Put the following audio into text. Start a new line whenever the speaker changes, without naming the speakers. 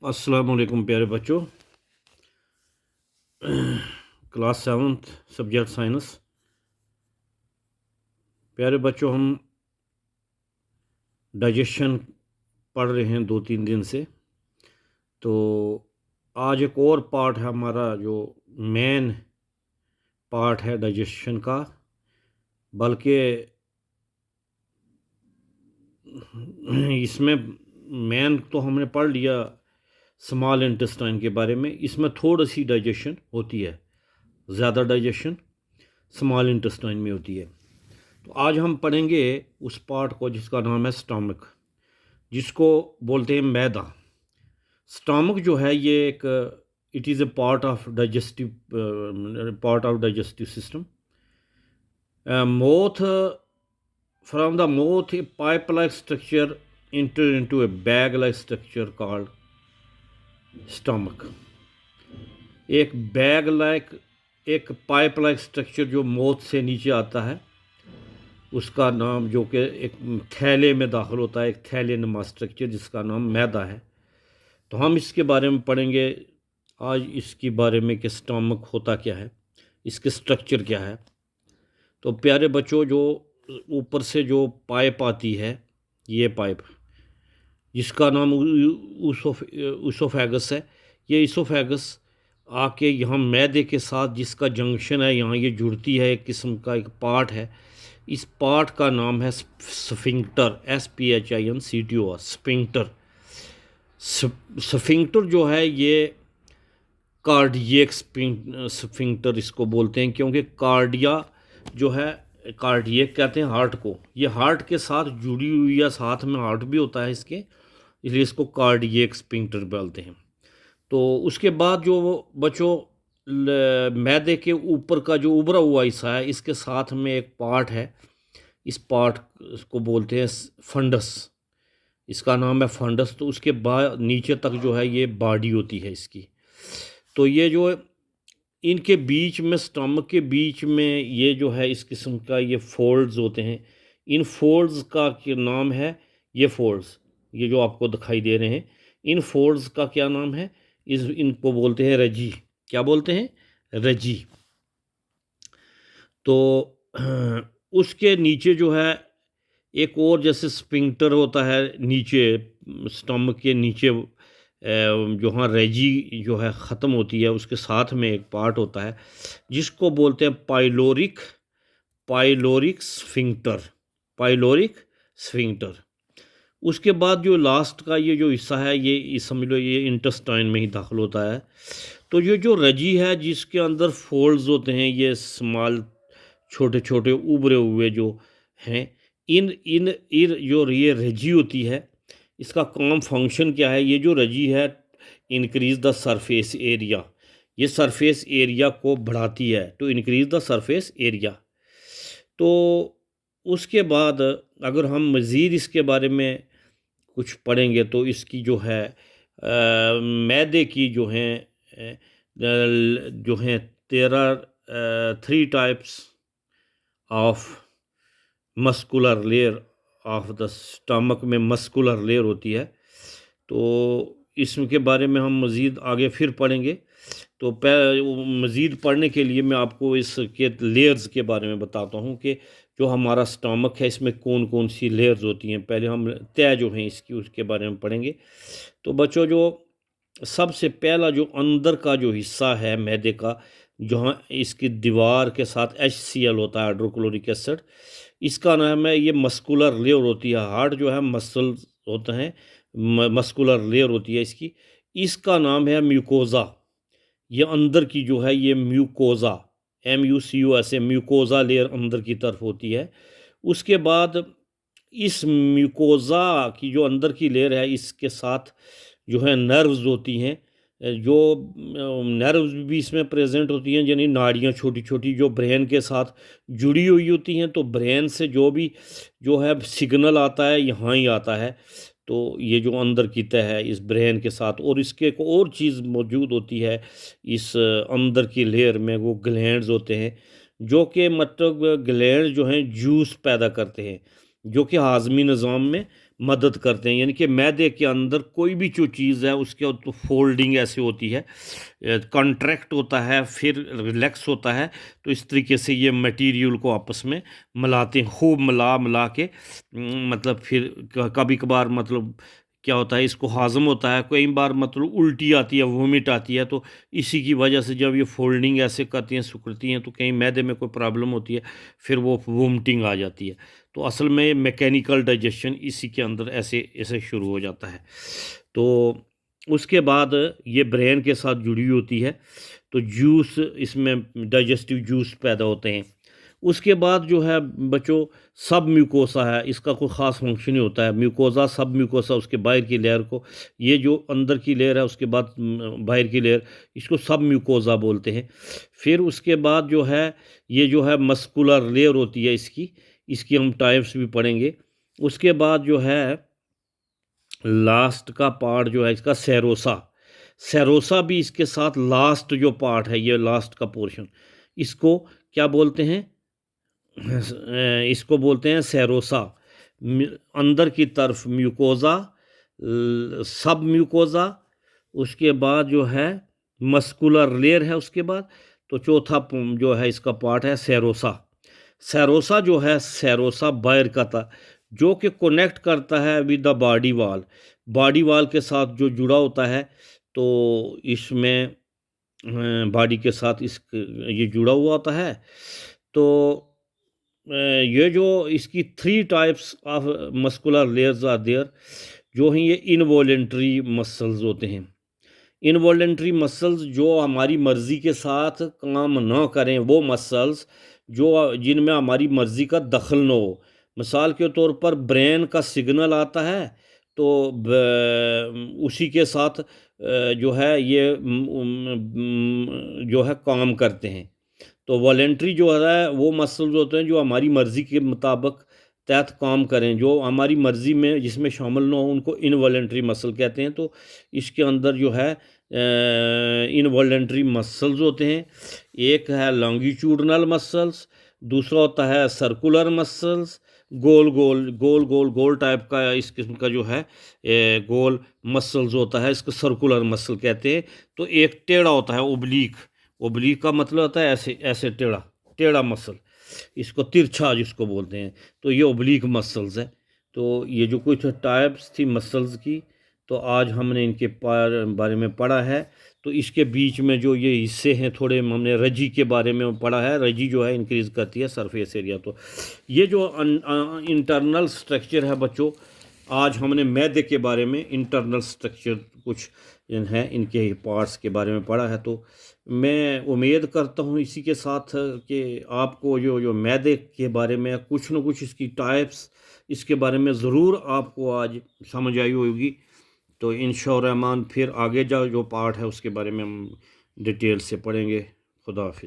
अस्सलाम वालेकुम प्यारे बच्चों। Class 7th subject science. प्यारे बच्चों, हम डाइजेशन पढ़ रहे हैं 2-3 दिन से। तो आज एक और पार्ट है हमारा, जो मेन पार्ट है डाइजेशन का। बल्कि इसमें मेन तो हमने पढ़ लिया स्मॉल इंटेस्टाइन के बारे में। इसमें थोड़ी सी डाइजेशन होती है, ज़्यादा डाइजेशन स्मॉल इंटेस्टाइन में होती है। तो आज हम पढ़ेंगे उस पार्ट को जिसका नाम है स्टमक, जिसको बोलते हैं मैदा। स्टमक जो है ये एक it is a part of digestive system. mouth from the mouth, a pipe like structure enter into a bag like structure called stomach। एक बैग लाइक, एक पाइप लाइक स्ट्रक्चर जो माउथ से नीचे आता है, उसका नाम, जो कि एक थैले में दाखिल होता है, एक थैले नुमा स्ट्रक्चर जिसका नाम मैदा है। तो हम इसके बारे में पढ़ेंगे आज, इसके बारे में कि स्टमक होता क्या है, इसके स्ट्रक्चर क्या है। तो प्यारे बच्चों, जो ऊपर से जो पाइप आती है, ये पाइप जिसका नाम उसोफेगस है, ये इसोफेगस आके यहाँ मैदे के साथ जिसका जंक्शन है, यहाँ ये जुड़ती है, एक किस्म का एक पार्ट है। इस पार्ट का नाम है स्फिंक्टर, SPHINCTOR, स्फिंक्टर। स्फिंक्टर जो है ये कार्डियक स्फिंक्टर इसको बोलते हैं, क्योंकि कार्डिया जो है, कार्डियक कहते हैं हार्ट को, ये हार्ट के साथ जुड़ी हुई है, साथ में हार्ट भी होता है इसके, इसलिए इसको कार्डियक स्फिंक्टर बोलते हैं। तो उसके बाद जो बच्चों मैदे के ऊपर का जो उभरा हुआ हिस्सा है, इसके साथ में एक पार्ट है, इस पार्ट को बोलते हैं फंडस, इसका नाम है फंडस। तो उसके बाद नीचे तक जो है ये बॉडी होती है इसकी। तो ये जो इनके बीच में, स्टमक के बीच में ये जो है इस किस्म का ये फोल्ड्स होते हैं। इन फोल्ड्स का क्या नाम है, ये फोल्ड्स, ये जो आपको दिखाई दे रहे हैं, इन फोल्ड्स का क्या नाम है, इनको बोलते हैं रजी। क्या बोलते हैं? रजी। तो उसके नीचे जो है एक और, जैसे स्पिंक्टर होता है नीचे, स्टमक के नीचे जहाँ रेजी जो है ख़त्म होती है, उसके साथ में एक पार्ट होता है जिसको बोलते हैं पाइलोरिक स्फिंक्टर, पाइलोरिक स्फिंक्टर। उसके बाद जो लास्ट का ये जो हिस्सा है, ये समझ लो ये इंटेस्टाइन में ही दाखिल होता है। तो ये जो रजी है, जिसके अंदर फोल्ड्स होते हैं, ये स्मॉल छोटे छोटे उभरे हुए जो हैं, इन इन इन जो ये रजी होती है, इसका काम फंक्शन क्या है? ये जो रजी है इंक्रीज द सरफेस एरिया, ये सरफेस एरिया को बढ़ाती है, to increase the surface area. तो उसके बाद अगर हम मज़ीद इसके बारे में कुछ पढ़ेंगे तो इसकी जो है मैदे की जो हैं, जो हैं 3 types of muscular layer of the stomach में मस्कुलर लेयर होती है। तो इसके बारे में हम मज़ीद आगे फिर पढ़ेंगे। तो मज़ीद पढ़ने के लिए मैं आपको इसके लेयर्स के बारे में बताता हूँ कि जो हमारा स्टमक है इसमें कौन कौन सी लेयर्स होती हैं। पहले हम तय जो हैं इसकी, उसके बारे में पढ़ेंगे। तो बच्चों, जो सबसे पहला जो अंदर का जो हिस्सा है मैदे का, जहाँ इसकी दीवार के साथ HCl होता है, हाइड्रोक्लोरिक एसिड, इसका नाम है, ये मस्कुलर लेयर होती है। हार्ट जो है मसल होते हैं, मस्कुलर लेयर होती है इसकी, इसका नाम है म्यूकोज़ा। ये अंदर की जो है ये म्यूकोज़ा, MUCOSA, म्यूकोज़ा लेयर अंदर की तरफ होती है। उसके बाद इस म्यूकोज़ा की जो अंदर की लेयर है, इसके साथ जो है नर्व्स होती हैं, जो नर्व्स भी इसमें प्रेजेंट होती हैं, यानी नाड़ियाँ छोटी छोटी जो ब्रेन के साथ जुड़ी हुई होती हैं। तो ब्रेन से जो भी जो है सिग्नल आता है, यहाँ ही आता है। तो ये जो अंदर की तह है इस ब्रेन के साथ, और इसके एक और चीज़ मौजूद होती है इस अंदर की लेयर में, वो ग्लैंड्स होते हैं, जो कि मतलब ग्लैंड जो हैं जूस पैदा करते हैं, जो कि हाज़मी निज़ाम में मदद करते हैं, यानी कि मैदे के अंदर कोई भी जो चीज़ है उसके तो फोल्डिंग ऐसे होती है, कॉन्ट्रैक्ट होता है फिर रिलैक्स होता है, तो इस तरीके से ये मटेरियल को आपस में मिलाते हैं, खूब मिला मिला के मतलब फिर कभी कभार मतलब क्या होता है, इसको हाज़म होता है, कई बार मतलब उल्टी आती है, वोमिट आती है, तो इसी की वजह से जब ये फोल्डिंग ऐसे करती हैं, सिकुड़ती हैं, तो कहीं मैदे में कोई प्रॉब्लम होती है, फिर वो वोमिटिंग आ जाती है। तो असल में मैकेनिकल डाइजेशन इसी के अंदर ऐसे ऐसे शुरू हो जाता है। तो उसके बाद ये ब्रेन के साथ जुड़ी होती है, तो जूस इसमें डाइजेस्टिव जूस पैदा होते हैं। उसके बाद जो है बच्चों, सब म्यूकोसा है, इसका कोई ख़ास फंक्शन नहीं होता है। म्यूकोसा, सब म्यूकोसा, उसके बाहर की लेयर को, ये जो अंदर की लेयर है उसके बाद बाहर की लेयर, इसको सब म्यूकोसा बोलते हैं। फिर उसके बाद जो है ये जो है मस्कुलर लेयर होती है इसकी, इसकी हम टाइप्स भी पढ़ेंगे। उसके बाद जो है लास्ट का पार्ट जो है इसका सेरोसा, सेरोसा भी इसके साथ लास्ट जो पार्ट है, ये लास्ट का पोर्शन, इसको क्या बोलते हैं, इसको बोलते हैं सेरोसा। अंदर की तरफ म्यूकोजा, सब म्यूकोजा, उसके बाद जो है मस्कुलर लेयर है, उसके बाद तो चौथा जो है इसका पार्ट है सेरोसा। सेरोसा जो है, सेरोसा बाहर का था, जो कि कनेक्ट करता है with the body wall, body wall के साथ जो जुड़ा होता है। तो इसमें बॉडी के साथ इस ये जुड़ा हुआ होता है। तो ये जो इसकी 3 types of muscular layers are there, जो हैं ये इनवॉलेंट्री मसल्स होते हैं। इनवॉलेंट्री मसल्स जो हमारी मर्ज़ी के साथ काम ना करें, वो मसल्स जो जिनमें हमारी मर्ज़ी का दखल ना हो। मिसाल के तौर पर ब्रेन का सिग्नल आता है, तो उसी के साथ जो है ये जो है काम करते हैं। तो वॉलेंट्री जो है वो मसल्स होते हैं जो हमारी मर्ज़ी के मुताबिक तहत काम करें, जो हमारी मर्ज़ी में जिसमें शामिल ना हो, उनको इनवॉलेंट्री मसल कहते हैं। तो इसके अंदर जो है इनवॉलेंट्री मसल्स होते हैं। एक है लॉन्गिट्यूडनल मसल्स, दूसरा होता है सर्कुलर मसल्स, गोल गोल गोल गोल गोल टाइप का इस किस्म का जो है गोल मसल्स होता है, इसको सर्कुलर मसल कहते हैं। तो एक टेढ़ा होता है, ओब्लीक, ओब्लीक का मतलब होता है ऐसे ऐसे टेढ़ा टेढ़ा मसल, इसको तिरछा जिसको बोलते हैं। तो ये ओब्लीक मसल्स है। तो ये जो कुछ टाइप्स थी मसल्स की, तो आज हमने इनके बारे में पढ़ा है। तो इसके बीच में जो ये हिस्से हैं, थोड़े हमने रजी के बारे में पढ़ा है। रजी जो है इंक्रीज़ करती है सरफेस एरिया। तो ये जो इंटरनल स्ट्रक्चर है बच्चों, आज हमने मैदे के बारे में इंटरनल स्ट्रक्चर कुछ हैं इनके पार्ट्स के बारे में पढ़ा है। तो मैं उम्मीद करता हूँ इसी के साथ कि आपको जो जो मैदे के बारे में कुछ न कुछ इसकी टाइप्स, इसके बारे में ज़रूर आपको आज समझ आई होगी। तो इंशाअल्लाह रहमान फिर आगे जो पार्ट है उसके बारे में हम डिटेल से पढ़ेंगे। खुदा हाफिज़।